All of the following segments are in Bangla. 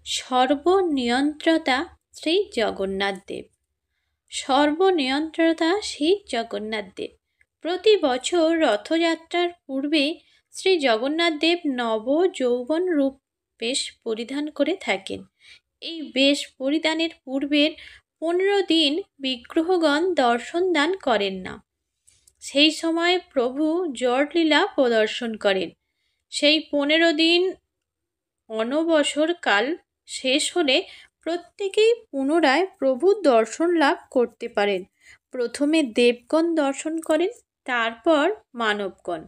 সর্বনিয়ন্ত্রতা শ্রী জগন্নাথ দেব। সর্বনিয়ন্ত্রতা শ্রী জগন্নাথ দেব প্রতি বছর রথযাত্রার পূর্বে শ্রী জগন্নাথ দেব নব যৌবন রূপ বেশ পরিধান করে থাকেন। এই বেশ পরিধানের পূর্বের 15 দিন বিগ্রহগণ দর্শন দান করেন না। সেই সময় প্রভু জড়লীলা প্রদর্শন করেন। সেই 15 দিন অনবসর কাল শেষ হলে প্রত্যেকেই পুনরায় প্রভুর দর্শন লাভ করতে পারেন। প্রথমে দেবগণ দর্শন করেন, তারপর মানবগণ।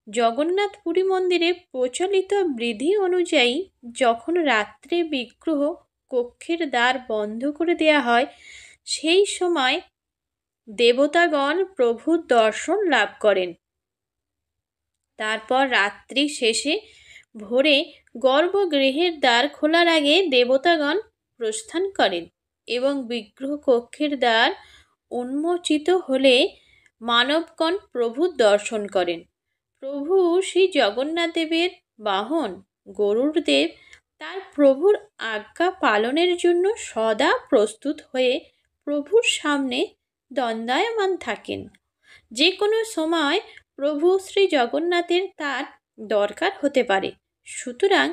জগন্নাথ পুরী মন্দিরে প্রচলিত বিধি অনুযায়ী যখন রাত্রে বিগ্রহ কক্ষের দ্বার বন্ধ করে দেয়া হয়, সেই সময় দেবতাগণ প্রভুর দর্শন লাভ করেন। তারপর রাত্রি শেষে ভোরে গর্ভগৃহের দ্বার খোলার আগে দেবতাগণ প্রস্থান করেন এবং বিগ্রহ কক্ষের দ্বার উন্মোচিত হলে মানবগণ প্রভুর দর্শন করেন। প্রভু শ্রী জগন্নাথ দেবের বাহন গরুড়দেব তার প্রভুর আজ্ঞা পালনের জন্য সদা প্রস্তুত হয়ে প্রভুর সামনে দণ্ডায়মান থাকেন। যে কোনো সময় প্রভু শ্রী জগন্নাথের তার দরকার হতে পারে। সুতরাং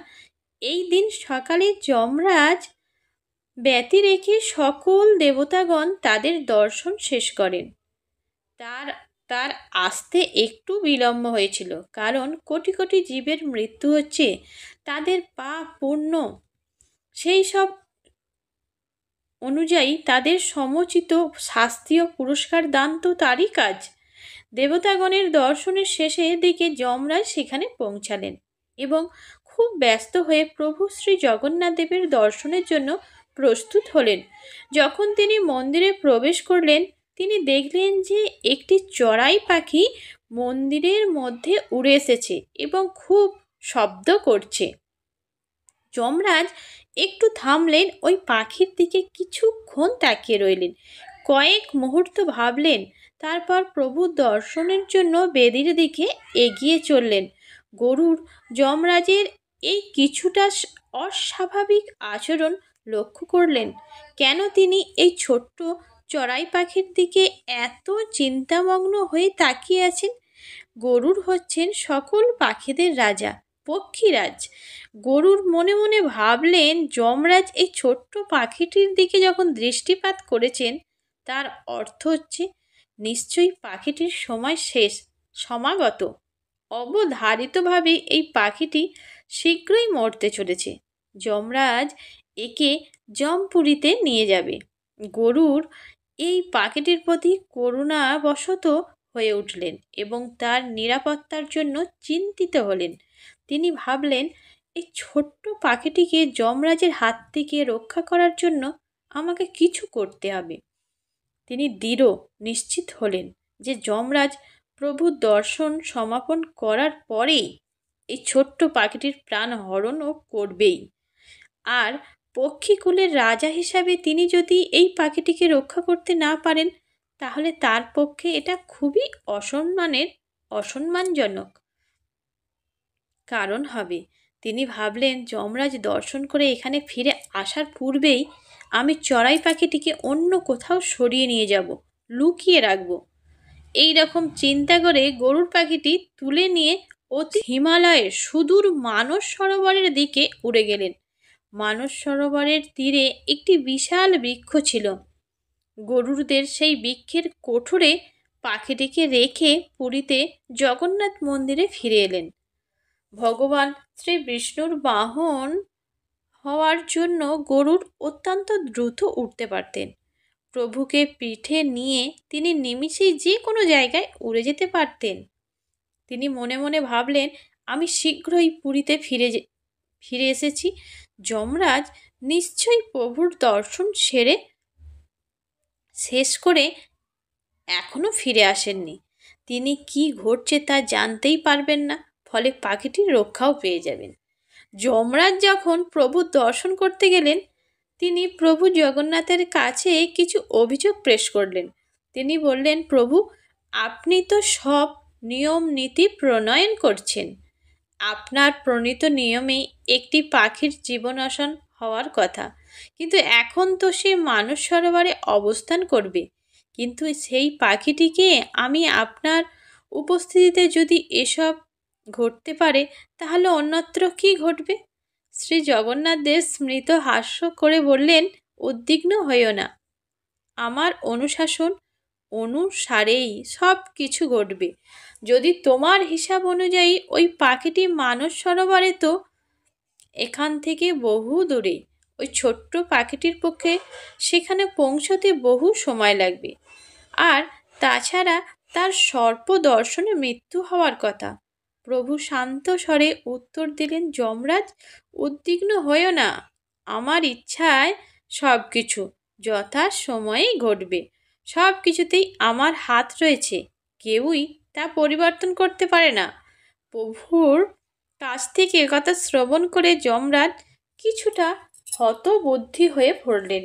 এই দিন সকালে যমরাজ ব্যতি রেখে সকল দেবতাগণ তাদের দর্শন শেষ করেন। তার আসতে একটু বিলম্ব হয়েছিল, কারণ কোটি কোটি জীবের মৃত্যু হচ্ছে, তাদের পাপ পুণ্য সেই সব অনুযায়ী তাদের সমুচিত শাস্তি ও পুরস্কার দান তো তারই কাজ। দেবতাগণের দর্শনের শেষের দিকে যমরাজ সেখানে পৌঁছালেন এবং খুব ব্যস্ত হয়ে প্রভু শ্রী জগন্নাথ দেবের দর্শনের জন্য প্রস্তুত হলেন। যখন তিনি মন্দিরে প্রবেশ করলেন, তিনি দেখলেন যে একটি চড়াই পাখি মন্দিরের মধ্যে উড়ে এসেছে এবং খুব শব্দ করছে। যমরাজ একটু থামলেন, ওই পাখির দিকে কিছুক্ষণ তাকিয়ে রইলেন, কয়েক মুহূর্ত ভাবলেন, তারপর প্রভু দর্শনের জন্য বেদির দিকে এগিয়ে চললেন। গরুড় যমরাজের এই কিছুটা অস্বাভাবিক আচরণ লক্ষ্য করলেন। কেন তিনি এই ছোট্ট চড়াই পাখির দিকে এত চিন্তামগ্ন হয়ে তাকিয়ে আছেন? গরুড় হচ্ছেন সকল পাখিদের রাজা, পক্ষীরাজ। গরুড় মনে মনে ভাবলেন, যমরাজ এই ছোট্ট পাখিটির দিকে যখন দৃষ্টিপাত করেছেন, তার অর্থ হচ্ছে নিশ্চয়ই পাখিটির সময় শেষ সমাগত। অবধারিতভাবে এই পাখিটি শীঘ্রই মরতে চলেছে। যমরাজ একে যমপুরীতে নিয়ে যাবে। গরুড় এই পাখিটির প্রতি করুণাবশত হয়ে উঠলেন এবং তার নিরাপত্তার জন্য চিন্তিত হলেন। তিনি ভাবলেন, এই ছোট্ট পাখিটিকে যমরাজের হাত থেকে রক্ষা করার জন্য আমাকে কিছু করতে হবে। তিনি দৃঢ় নিশ্চিত হলেন যে যমরাজ প্রভুর দর্শন সমাপন করার পরেই এই ছোট্ট পাখিটির প্রাণ হরণও করবেই। আর পক্ষীকুলের রাজা হিসাবে তিনি যদি এই পাখিটিকে রক্ষা করতে না পারেন, তাহলে তার পক্ষে এটা খুবই অসম্মানজনক কারণ হবে। তিনি ভাবলেন, যমরাজ দর্শন করে এখানে ফিরে আসার পূর্বেই আমি চড়াই পাখিটিকে অন্য কোথাও সরিয়ে নিয়ে যাব, লুকিয়ে রাখব। এই রকম চিন্তা করে গরুড় পাখিটি তুলে নিয়ে অতি হিমালয়ের সুদূর মানস সরোবরের দিকে উড়ে গেলেন। মানস সরোবরের তীরে একটি বিশাল বৃক্ষ ছিল। গরুড়দের সেই বৃক্ষের কোঠরে পাখিটিকে রেখে পুরীতে জগন্নাথ মন্দিরে ফিরে এলেন। ভগবান শ্রী বিষ্ণুর বাহন হওয়ার জন্য গরুড় অত্যন্ত দ্রুত উঠতে পারতেন। প্রভুকে পিঠে নিয়ে তিনি নিমিষেই যে কোনো জায়গায় উড়ে যেতে পারতেন। তিনি মনে মনে ভাবলেন, আমি শীঘ্রই পুরীতে ফিরে এসেছি। যমরাজ নিশ্চয়ই প্রভুর দর্শন শেষ করে এখনো ফিরে আসেননি। তিনি কি ঘটছে তা জানতেই পারবেন না, ফলে পাখিটির রক্ষাও পেয়ে যাবেন। যমরাজ যখন প্রভুর দর্শন করতে গেলেন, তিনি প্রভু জগন্নাথের কাছে কিছু অভিযোগ পেশ করলেন। তিনি বললেন, প্রভু, আপনি তো সব নিয়ম নীতি প্রণয়ন করছেন। আপনার প্রণীত নিয়মেই একটি পাখির জীবনাশন হওয়ার কথা, কিন্তু এখন তো সে মানস সরোবরে অবস্থান করবে। কিন্তু সেই পাখিটিকে আমি আপনার উপস্থিতিতে যদি এসব ঘটতে পারে, তাহলে অন্যত্র কি ঘটবে? শ্রী জগন্নাথ দেব স্মৃত হাস্য করে বললেন, উদ্বিগ্ন হইও না, আমার অনুসারেই সব কিছু ঘটবে। যদি তোমার হিসাব অনুযায়ী ওই পাখিটি মানস সরোবরে, তো এখান থেকে বহু দূরে। ওই ছোট্ট পাখিটির পক্ষে সেখানে পৌঁছতে বহু সময় লাগবে। আর তাছাড়া তার সর্প দর্শনে মৃত্যু হওয়ার কথা। প্রভু শান্ত স্বরে উত্তর দিলেন, যমরাজ, উদ্বিগ্ন হইও না, আমার ইচ্ছায় সব কিছু যথা সময়েই ঘটবে। সব কিছুতেই আমার হাত রয়েছে, কেউই তা পরিবর্তন করতে পারে না। প্রভুর কাছ থেকে একথা শ্রবণ করে যমরাজ কিছুটা হতবুদ্ধি হয়ে পড়লেন।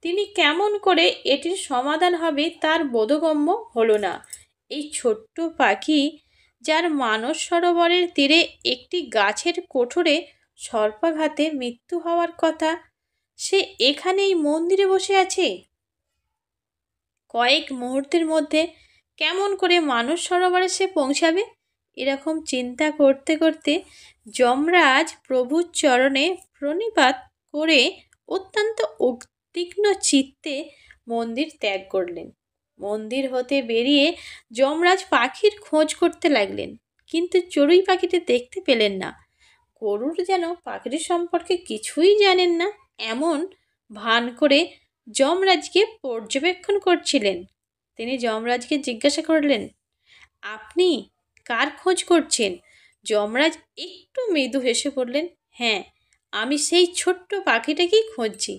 তিনি কেমন করে এটির সমাধান হবে তার বোধগম্য হলো না। এই ছোট্ট পাখি, যার মানস সরোবরের তীরে একটি গাছের কোঠরে সর্পাঘাতে মৃত্যু হওয়ার কথা, সে এখানে এই মন্দিরে বসে আছে। কয়েক মুহূর্তের মধ্যে কেমন করে মানস সরোবরে সে পৌঁছাবে? এরকম চিন্তা করতে করতে যমরাজ প্রভুর চরণে প্রণিপাত করে অত্যন্ত উদ্বিগ্ন চিত্তে মন্দির ত্যাগ করলেন। মন্দির হতে বেরিয়ে যমরাজ পাখির খোঁজ করতে লাগলেন, কিন্তু চড়ুই পাখিটি দেখতে পেলেন না। গরুর যেন পাখিটির সম্পর্কে কিছুই জানেন না এমন ভান করে যমরাজকে পর্যবেক্ষণ করছিলেন। তিনি যমরাজকে জিজ্ঞাসা করলেন, আপনি কার খোঁজ করছেন? যমরাজ একটু মৃদু হেসে বললেন, হ্যাঁ, আমি সেই ছোট্ট পাখিটাকেই খুঁজছি।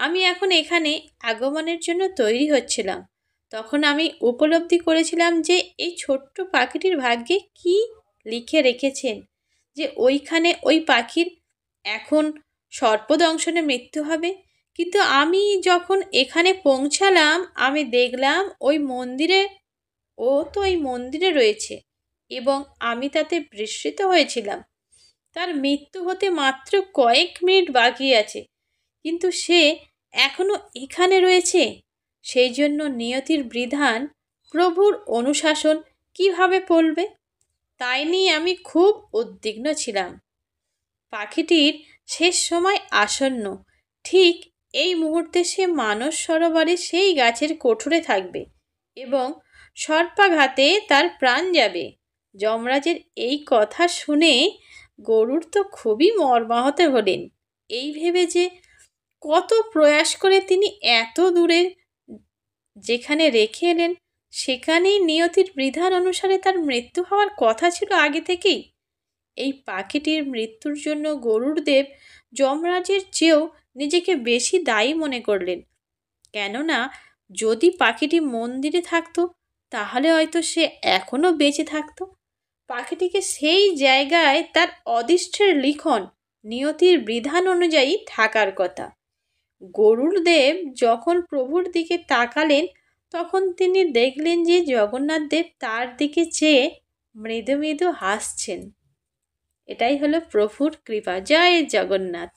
আমি এখন এখানে আগমনের জন্য তৈরি হচ্ছিলাম। তখন আমি উপলব্ধি করেছিলাম যে এই ছোট্ট পাখিটির ভাগ্যে কি লিখে রেখেছেন, যে ওইখানে ওই পাখির এখন সর্পদংশনে মৃত্যু হবে। কিন্তু আমি যখন এখানে পৌঁছালাম, আমি দেখলাম ওই মন্দিরে, ও তো এই মন্দিরে রয়েছে, এবং আমি তাতে বিস্মিত হয়েছিলাম। তার মৃত্যু হতে মাত্র কয়েক মিনিট বাকি আছে, কিন্তু সে এখনো এখানে রয়েছে। সেই জন্য নিয়তির বিধান, প্রভুর অনুশাসন কিভাবে পড়বে, তাই নিয়ে আমি খুব উদ্বিগ্ন ছিলাম। পাখিটির শেষ সময় আসন্ন। ঠিক এই মুহূর্তে সে মানস সরোবরে সেই গাছের কোঠরে থাকবে এবং সর্পাঘাতে তার প্রাণ যাবে। যমরাজের এই কথা শুনে গরুড় তো খুবই মর্মাহত হলেন। এই ভেবে যে কত প্রয়াস করে তিনি এত দূরে যেখানে রেখে এলেন, সেখানেই নিয়তির বিধান অনুসারে তার মৃত্যু হওয়ার কথা ছিল আগে থেকেই। এই পাখিটির মৃত্যুর জন্য গরুড়দেব যমরাজের চেয়েও নিজেকে বেশি দায়ী মনে করলেন। কেননা যদি পাখিটি মন্দিরে থাকতো, তাহলে হয়তো সে এখনও বেঁচে থাকতো। পাখিটিকে সেই জায়গায় তার অদৃষ্টের লিখন নিয়তির বিধান অনুযায়ী থাকার কথা। গরুড়দেব যখন প্রভুর দিকে তাকালেন, তখন তিনি দেখলেন যে জগন্নাথ দেব তার দিকে চেয়ে মৃদু মৃদু হাসছেন। এটাই হলো প্রভুর কৃপা। জয় জগন্নাথ।